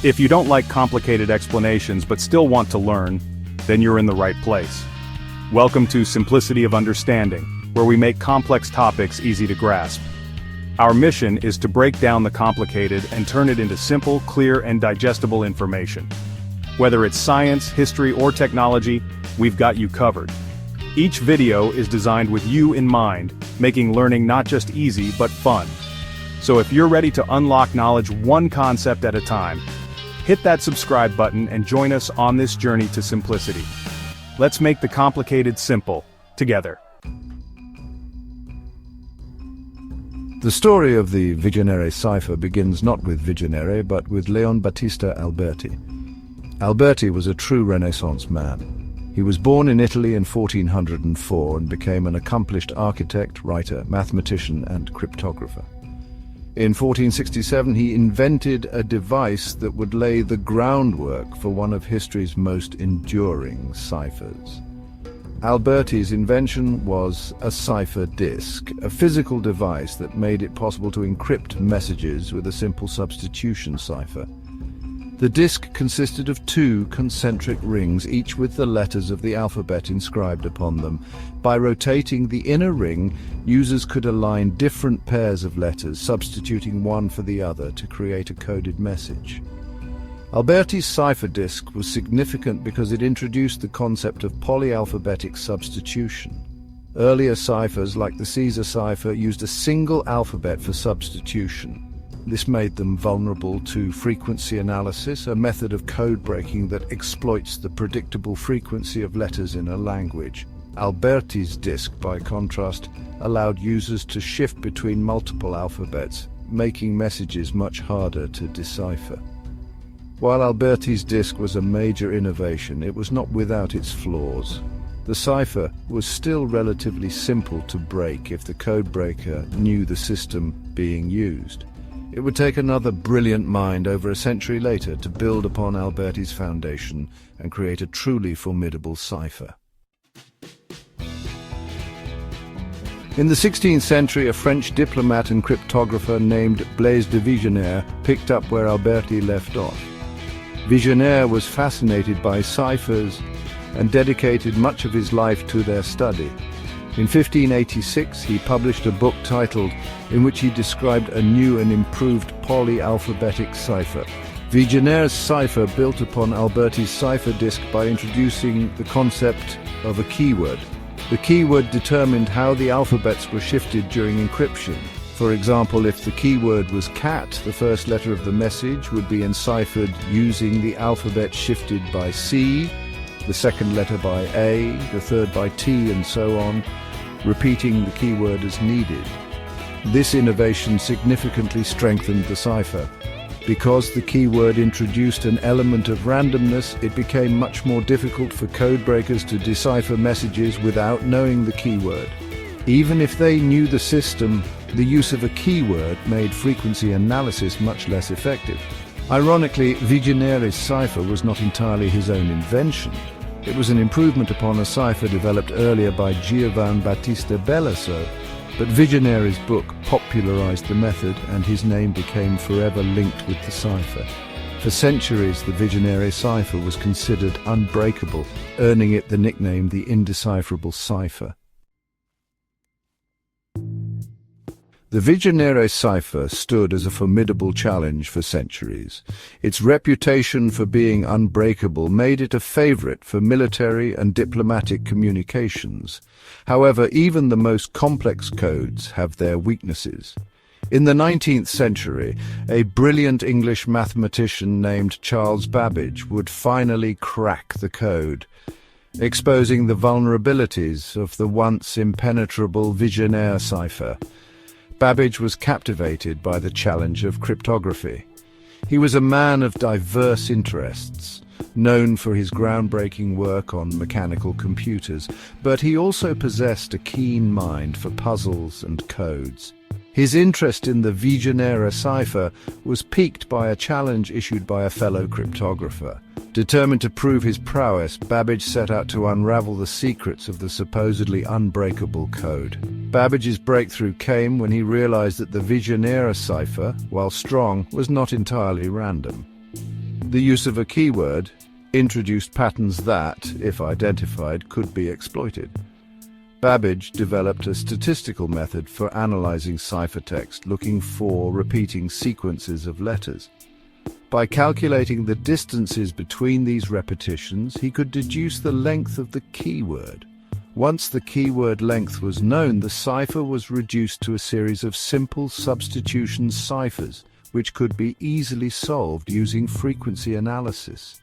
If you don't like complicated explanations but still want to learn, then you're in the right place. Welcome to Simplicity of Understanding, where we make complex topics easy to grasp. Our mission is to break down the complicated and turn it into simple, clear, and digestible information. Whether it's science, history, or technology, we've got you covered. Each video is designed with you in mind, making learning not just easy but fun. So if you're ready to unlock knowledge one concept at a time, hit that subscribe button and join us on this journey to simplicity. Let's make the complicated simple, together. The story of the Vigenère cipher begins not with Vigenère but with Leon Battista Alberti. Alberti was a true Renaissance man. He was born in Italy in 1404 and became an accomplished architect, writer, mathematician, and cryptographer. In 1467 he invented a device that would lay the groundwork for one of history's most enduring ciphers. Alberti's invention was a cipher disk, a physical device that made it possible to encrypt messages with a simple substitution cipher. The disk consisted of two concentric rings, each with the letters of the alphabet inscribed upon them. By rotating the inner ring, users could align different pairs of letters, substituting one for the other to create a coded message. Alberti's cipher disk was significant because it introduced the concept of polyalphabetic substitution. Earlier ciphers, like the Caesar cipher, used a single alphabet for substitution. This made them vulnerable to frequency analysis, a method of code breaking that exploits the predictable frequency of letters in a language. Alberti's disk, by contrast, allowed users to shift between multiple alphabets, making messages much harder to decipher. While Alberti's disk was a major innovation, it was not without its flaws. The cipher was still relatively simple to break if the codebreaker knew the system being used. It would take another brilliant mind over a century later to build upon Alberti's foundation and create a truly formidable cipher. In the 16th century, a French diplomat and cryptographer named Blaise de Vigenère picked up where Alberti left off. Vigenère was fascinated by ciphers and dedicated much of his life to their study. In 1586, he published a book titled, in which he described a new and improved polyalphabetic cipher. Vigenère's cipher built upon Alberti's cipher disk by introducing the concept of a keyword. The keyword determined how the alphabets were shifted during encryption. For example, if the keyword was cat, the first letter of the message would be enciphered using the alphabet shifted by C, the second letter by A, the third by T, and so on, repeating the keyword as needed. This innovation significantly strengthened the cipher. Because the keyword introduced an element of randomness, it became much more difficult for codebreakers to decipher messages without knowing the keyword. Even if they knew the system, the use of a keyword made frequency analysis much less effective. Ironically, Vigenère's cipher was not entirely his own invention. It was an improvement upon a cipher developed earlier by Leon Battista Alberti, but Vigenère's book popularized the method and his name became forever linked with the cipher. For centuries, the Vigenère cipher was considered unbreakable, earning it the nickname the indecipherable cipher. The Vigenère cipher stood as a formidable challenge for centuries. Its reputation for being unbreakable made it a favorite for military and diplomatic communications. However, even the most complex codes have their weaknesses. In the 19th century, a brilliant English mathematician named Charles Babbage would finally crack the code, exposing the vulnerabilities of the once impenetrable Vigenère cipher. Babbage was captivated by the challenge of cryptography. He was a man of diverse interests, known for his groundbreaking work on mechanical computers, but he also possessed a keen mind for puzzles and codes. His interest in the Vigenère cipher was piqued by a challenge issued by a fellow cryptographer. Determined to prove his prowess, Babbage set out to unravel the secrets of the supposedly unbreakable code. Babbage's breakthrough came when he realized that the Vigenère cipher, while strong, was not entirely random. The use of a keyword introduced patterns that, if identified, could be exploited. Babbage developed a statistical method for analyzing ciphertext, looking for repeating sequences of letters. By calculating the distances between these repetitions, he could deduce the length of the keyword. Once the keyword length was known, the cipher was reduced to a series of simple substitution ciphers, which could be easily solved using frequency analysis.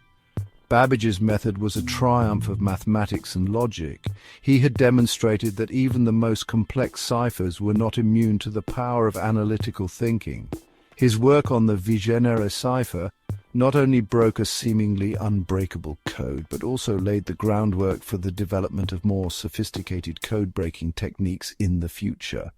Babbage's method was a triumph of mathematics and logic. He had demonstrated that even the most complex ciphers were not immune to the power of analytical thinking. His work on the Vigenère cipher not only broke a seemingly unbreakable code, but also laid the groundwork for the development of more sophisticated code-breaking techniques in the future.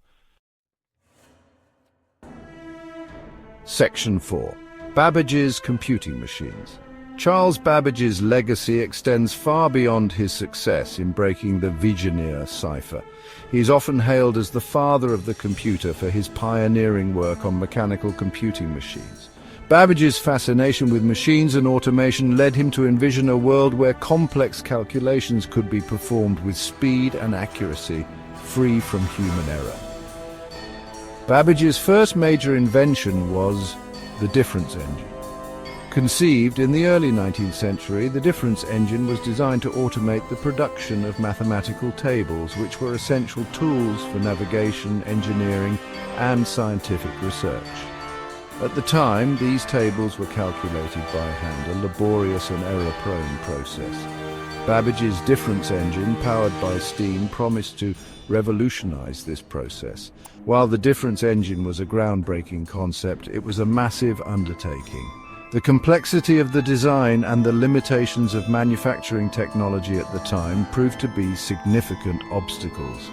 Section 4. Babbage's computing machines. Charles Babbage's legacy extends far beyond his success in breaking the Vigenère cipher. He is often hailed as the father of the computer for his pioneering work on mechanical computing machines. Babbage's fascination with machines and automation led him to envision a world where complex calculations could be performed with speed and accuracy, free from human error. Babbage's first major invention was the difference engine. Conceived in the early 19th century, the difference engine was designed to automate the production of mathematical tables, which were essential tools for navigation, engineering, and scientific research. At the time, these tables were calculated by hand, a laborious and error-prone process. Babbage's difference engine, powered by steam, promised to revolutionize this process. While the difference engine was a groundbreaking concept, it was a massive undertaking. The complexity of the design and the limitations of manufacturing technology at the time proved to be significant obstacles.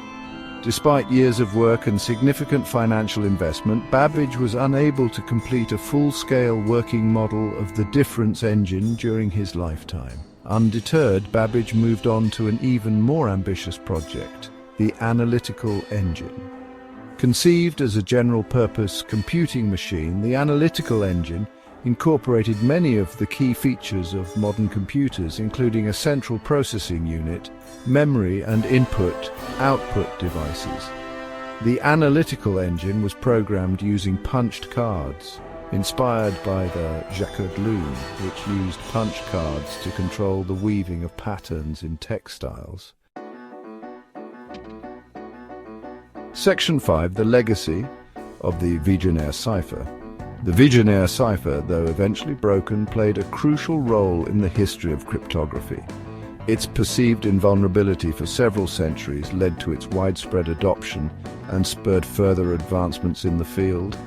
Despite years of work and significant financial investment, Babbage was unable to complete a full-scale working model of the difference engine during his lifetime. Undeterred, Babbage moved on to an even more ambitious project, the analytical engine. Conceived as a general-purpose computing machine, the analytical engine incorporated many of the key features of modern computers, including a central processing unit, memory and input-output devices. The analytical engine was programmed using punched cards, inspired by the jacquard loom, which used punch cards to control the weaving of patterns in textiles. Section 5. The legacy of the Vigenère cipher. The Vigenère cipher, though eventually broken, played a crucial role in the history of cryptography. Its perceived invulnerability for several centuries led to its widespread adoption and spurred further advancements in the field.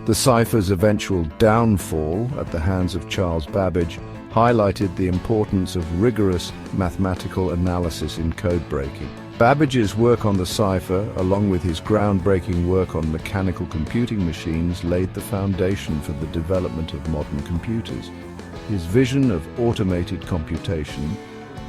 The cipher's eventual downfall at the hands of Charles Babbage highlighted the importance of rigorous mathematical analysis in code breaking. Babbage's work on the cipher, along with his groundbreaking work on mechanical computing machines, laid the foundation for the development of modern computers. His vision of automated computation,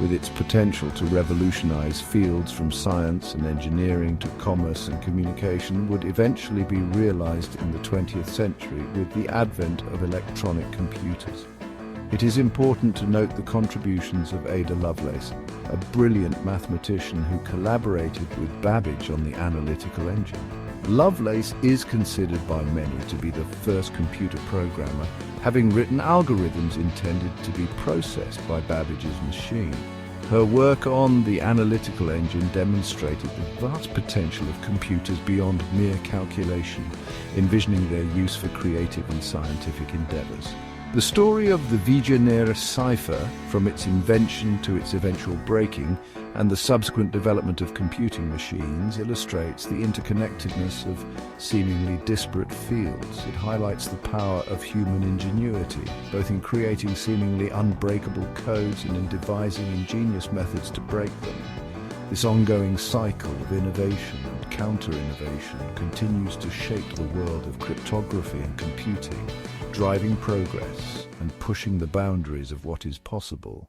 with its potential to revolutionize fields from science and engineering to commerce and communication, would eventually be realized in the 20th century with the advent of electronic computers. It is important to note the contributions of Ada Lovelace, a brilliant mathematician who collaborated with Babbage on the analytical engine. Lovelace is considered by many to be the first computer programmer, having written algorithms intended to be processed by Babbage's machine. Her work on the analytical engine demonstrated the vast potential of computers beyond mere calculation, envisioning their use for creative and scientific endeavors. The story of the Vigenère cipher, from its invention to its eventual breaking, and the subsequent development of computing machines, illustrates the interconnectedness of seemingly disparate fields. It highlights the power of human ingenuity, both in creating seemingly unbreakable codes and in devising ingenious methods to break them. This ongoing cycle of innovation and counter-innovation continues to shape the world of cryptography and computing, driving progress and pushing the boundaries of what is possible.